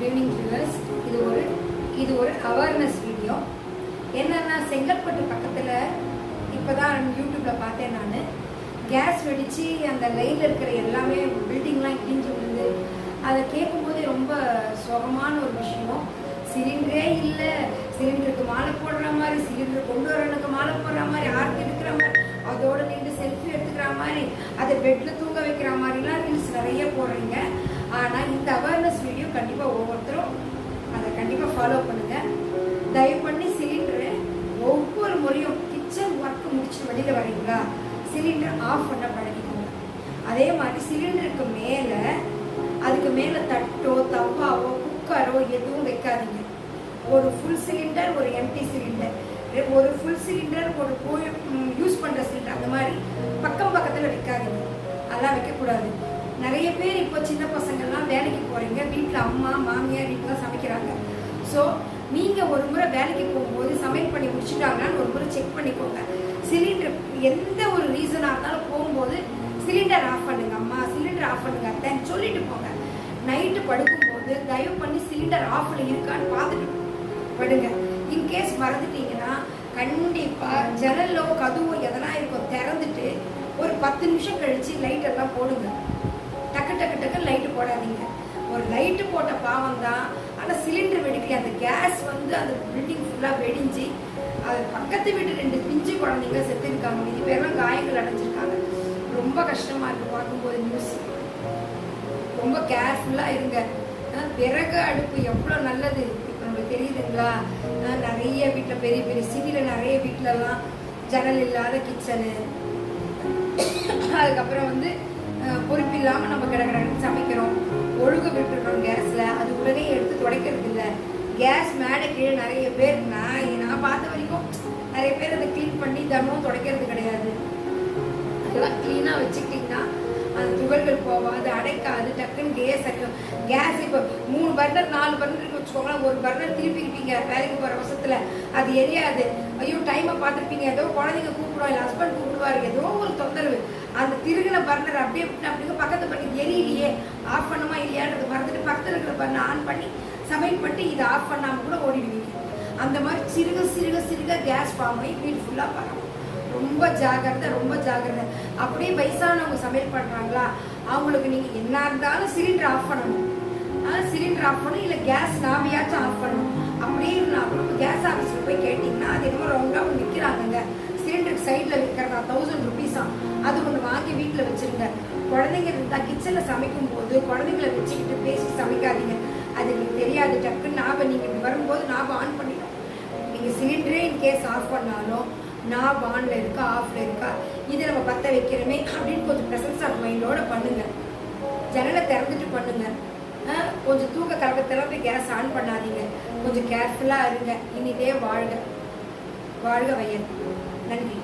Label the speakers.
Speaker 1: Good evening viewers. இது ஒரு awareness video. என்னன்னா, செங்கல்பட்டு பக்கத்தில் இப்போ தான் யூடியூப்பில் பார்த்தேன் நான். கேஸ் வெடித்து அந்த லைனில் இருக்கிற எல்லாமே பில்டிங்லாம் இடிஞ்சு விழுந்து அதை கேட்கும்போதே ரொம்ப சோகமான ஒரு விஷயம். சிலிண்டரே இல்லை, சிலிண்டருக்கு மாலை போடுற மாதிரி, சிலிண்டர் கொண்டு வரனுக்கு மாலை போடுற மாதிரி, ஆர்த்தி எடுக்கிற மாதிரி, அதோட நின்று செல்ஃபி எடுத்துக்கிற மாதிரி, அதை பெட்டில் தூங்க வைக்கிற மாதிரிலாம் ரீல்ஸ் நிறைய போடுறீங்க. ஆனால் இந்த அவேர்னஸ் வீடியோ கண்டிப்பாக ஒவ்வொருத்தரும் அதை கண்டிப்பாக ஃபாலோ பண்ணுங்கள். தயவு பண்ணி சிலிண்டரு ஒவ்வொரு முறையும் கிச்சன் ஒர்க்கு முடிச்சு வெளியில் வரீங்களா, சிலிண்டர் ஆஃப் பண்ண பழகிக்கோங்க. அதே மாதிரி சிலிண்டருக்கு மேலே அதுக்கு மேலே தட்டோ தவாவோ குக்கரோ எதுவும் வைக்காதீங்க. ஒரு ஃபுல் சிலிண்டர், ஒரு எம்டி சிலிண்டர், ஒரு ஃபுல் சிலிண்டர், ஒரு யூஸ் பண்ணுற சிலிண்டர், அந்த மாதிரி பக்கம் பக்கத்தில் வைக்காதீங்க. அதெல்லாம் வைக்கக்கூடாது. நிறைய பேர் இப்போ சின்ன பசங்கள்லாம் வேலைக்கு போகிறீங்க, வீட்டில் அம்மா மாமியார் வீட்டில் தான் சமைக்கிறாங்க. ஸோ நீங்கள் ஒரு முறை வேலைக்கு போகும்போது சமையல் பண்ணி முடிச்சுட்டாங்கன்னு ஒரு முறை செக் பண்ணிக்கோங்க. சிலிண்டர் எந்த ஒரு ரீசனாக இருந்தாலும் போகும்போது சிலிண்டர் ஆஃப் பண்ணுங்க, அம்மா சிலிண்டர் ஆஃப் பண்ணுங்க அத்தைன்னு சொல்லிட்டு போங்க. நைட்டு படுக்கும்போது தயவு பண்ணி சிலிண்டர் ஆஃபில் இருக்கான்னு பார்த்துட்டு படுங்க. இன்கேஸ் மறந்துட்டீங்கன்னா கண்டிப்பாக ஜன்னலோ கதவோ எதனா இருக்கும் திறந்துட்டு ஒரு 10 நிமிஷம் கழித்து லைட்டெல்லாம் போடுங்க. டக்கு டக்கு டக்கு லைட்டு போடாதீங்க. ஒரு லைட்டு போட்ட பாவம் தான், ஆனால் சிலிண்டர் வெடிக்கல. அந்த கேஸ் வந்து அந்த பில்டிங் ஃபுல்லாக வெடிஞ்சு அது பக்கத்து வீட்டு 2 பிஞ்சு குழந்தைங்க செத்துருக்காங்க. இது பேரெல்லாம் காயங்கள் அடைஞ்சிருக்காங்க. ரொம்ப கஷ்டமாக இருக்குது பார்க்கும்போது நியூஸ். ரொம்ப கேர்ஃபுல்லாக இருங்க. விறகு அடுப்பு எவ்வளோ நல்லது இப்போ நம்மளுக்கு தெரியுதுங்களா. நிறைய வீட்டில் பெரிய பெரிய சிட்டியில் நிறைய வீட்டிலலாம் ஜன்னல் இல்லாத கிச்சனு, அதுக்கப்புறம் வந்து பொறுப்பு இல்லாமல் நம்ம கடகடன்னு சமைக்கிறோம், ஒழுக விட்டுறோம் கேஸில். அது உடனே எடுத்து துடைக்கிறது இல்லை. கேஸ் மேடை கீழே நிறைய பேர் நான் பார்த்த வரைக்கும் நிறைய பேர் அதை க்ளீன் பண்ணி தினமும் துடைக்கிறது கிடையாது. அதெல்லாம் க்ளீனாக வச்சுக்கிட்டிங்கன்னா அந்த துகள்கள் போகாது, அடைக்காது, டக்குன்னு கேஸ் அடிக்கும். கேஸ் இப்போ 3 பர்னர் 4 பர்னர் வச்சுக்கோங்களேன். ஒரு பர்னர் திருப்பிருப்பீங்க வேலைக்கு போகிற வருஷத்தில், அது எரியாது. ஐயோ டைமை பார்த்துருப்பீங்க, ஏதோ குழந்தைங்க கூப்பிடுவோம், இல்லை ஹஸ்பண்ட் கூப்பிடுவாரு, ஏதோ ஒரு தொந்தரவு. அந்த திருகின பர்னர் அப்படியே அப்படிங்க பக்கத்து பண்ணி எரியலையே, ஆஃப் பண்ணுமா இல்லையான்றது மறந்துட்டு பக்கத்தில் இருக்கிற பர்னர் ஆன் பண்ணி சமையல் பண்ணிட்டு இதை ஆஃப் பண்ணாமல் கூட ஓடிடுவீங்க. அந்த மாதிரி சிறுக சிறுக சிறுக கேஸ் ஃபார்ம் ஆகி வீடு ஃபுல்லாக பரவும். ரொம்ப ஜாகிரதை, ரொம்ப ஜாகிரதை. அப்படியே வயசானவங்க சமையல் பண்ணுறாங்களா, அவங்களுக்கு நீங்கள் என்ன இருந்தாலும் சிலிண்டர் ஆஃப் பண்ணணும். சிலிண்டர் ஆஃப் பண்ணணும், இல்லை கேஸ் நாபியாச்சும் ஆஃப் பண்ணணும். அப்படியே இருந்தாலும் கேஸ் ஆஃபீஸில் போய் கேட்டிங்கன்னா அது என்னமோ ரவுண்டாக ஒன்று விற்கிறாங்க. சிலிண்டருக்கு சைடில் விற்கிறதா 1000 ருபீஸா. அது ஒன்று வாங்கி வீட்டில் வச்சுருங்க. குழந்தைங்க இருந்தால் கிச்சனில் சமைக்கும் போது குழந்தைங்களை வச்சுக்கிட்டு பேசி சமைக்காதீங்க. அது எனக்கு தெரியாது, டக்குன்னு ஞாபகம் நீங்கள் வரும்போது ஞாபகம் ஆன் பண்ணிடும். நீங்கள் சிலிண்டரே இன்கேஸ் ஆஃப் பண்ணாலும் நான் ஆன்ல இருக்கா ஆஃப்ல இருக்கா, இதை நம்ம பற்ற வைக்கிறோமே அப்படின்னு கொஞ்சம் ப்ரெசன்ஸ் ஆஃப் மைண்டோட பண்ணுங்க. ஜன்னலை திறந்துட்டு பண்ணுங்க. கொஞ்சம் தூக்க கலக்கத்தெல்லாம் போய் கேஸ் ஆன் பண்ணாதீங்க. கொஞ்சம் கேர்ஃபுல்லாக இருங்க. இனிதே வாழ்க, வாழ்க வயல். நன்றி.